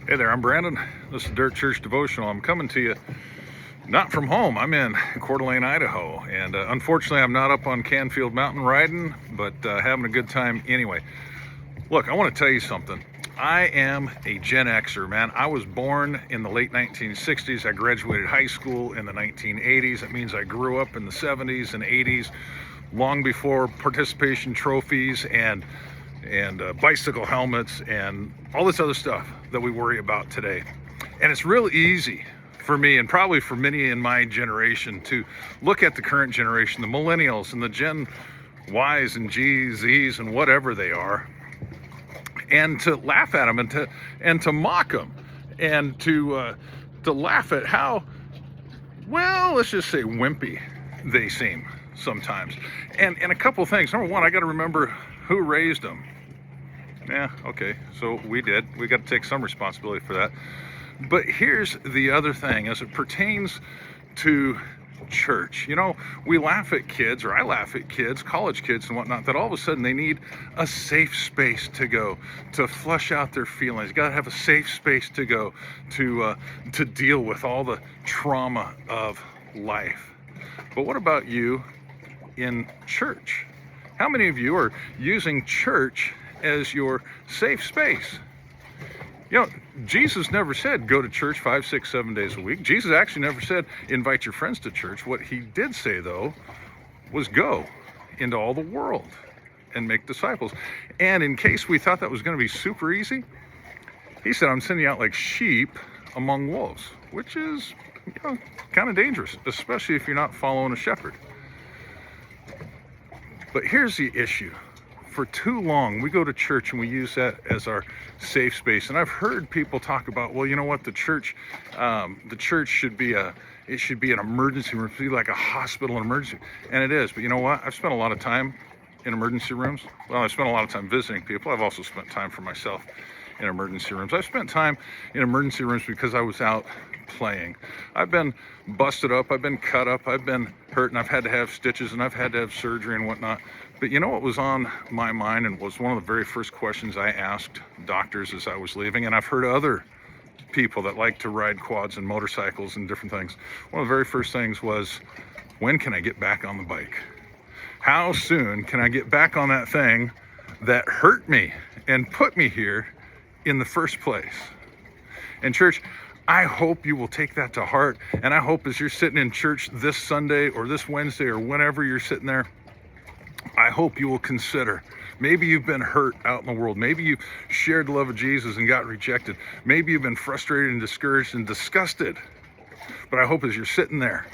Hey there, I'm Brandon. This is Dirt Church Devotional. I'm coming to you not from home. I'm in Coeur d'Alene, Idaho, and unfortunately I'm not up on Canfield Mountain riding, but having a good time anyway. Look, I want to tell you something. I am a Gen Xer, man. I was born in the late 1960s. I graduated high school in the 1980s. That means I grew up in the 70s and 80s, long before participation trophies and bicycle helmets and all this other stuff that we worry about today. And it's real easy for me, and probably for many in my generation, to look at the current generation, the millennials and the Gen Ys and Gs, Zs, and whatever they are, and to laugh at them and to mock them and to laugh at how, well, let's just say wimpy they seem sometimes. And a couple things. Number one, I got to remember who raised them. Yeah, okay, so we did. We got to take some responsibility for that. But here's the other thing as it pertains to church. You know, we laugh at kids, or I laugh at kids, college kids and whatnot, that all of a sudden they need a safe space to go, to flush out their feelings. You got to have a safe space to go to deal with all the trauma of life. But what about you in church? How many of you are using church as your safe space? You know, Jesus never said go to church 5, 6, 7 days a week. Jesus actually never said invite your friends to church. What he did say, though, was go into all the world and make disciples. And in case we thought that was going to be super easy, he said, I'm sending you out like sheep among wolves, which is, you know, kind of dangerous, especially if you're not following a shepherd. But here's the issue. For too long, we go to church and we use that as our safe space. And I've heard people talk about, well, you know what, the church should be an emergency room, be like a hospital, an emergency, and it is. But you know what? I've spent a lot of time in emergency rooms. Well, I've spent a lot of time visiting people. I've also spent time for myself in emergency rooms. I've spent time in emergency rooms because I was out playing. I've been busted up, I've been cut up, I've been hurt, and I've had to have stitches, and I've had to have surgery and whatnot. But you know what was on my mind, and was one of the very first questions I asked doctors as I was leaving, and I've heard other people that like to ride quads and motorcycles and different things. One of the very first things was, when can I get back on the bike? How soon can I get back on that thing that hurt me and put me here in the first place? And church, I hope you will take that to heart. And I hope as you're sitting in church this Sunday or this Wednesday or whenever you're sitting there, I hope you will consider, maybe you've been hurt out in the world. Maybe you've shared the love of Jesus and got rejected. Maybe you've been frustrated and discouraged and disgusted. But I hope as you're sitting there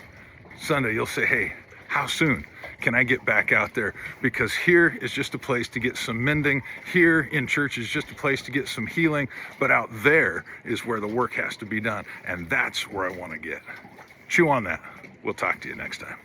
Sunday, you'll say, hey, how soon can I get back out there? Because here is just a place to get some mending. Here in church is just a place to get some healing. But out there is where the work has to be done. And that's where I want to get. Chew on that. We'll talk to you next time.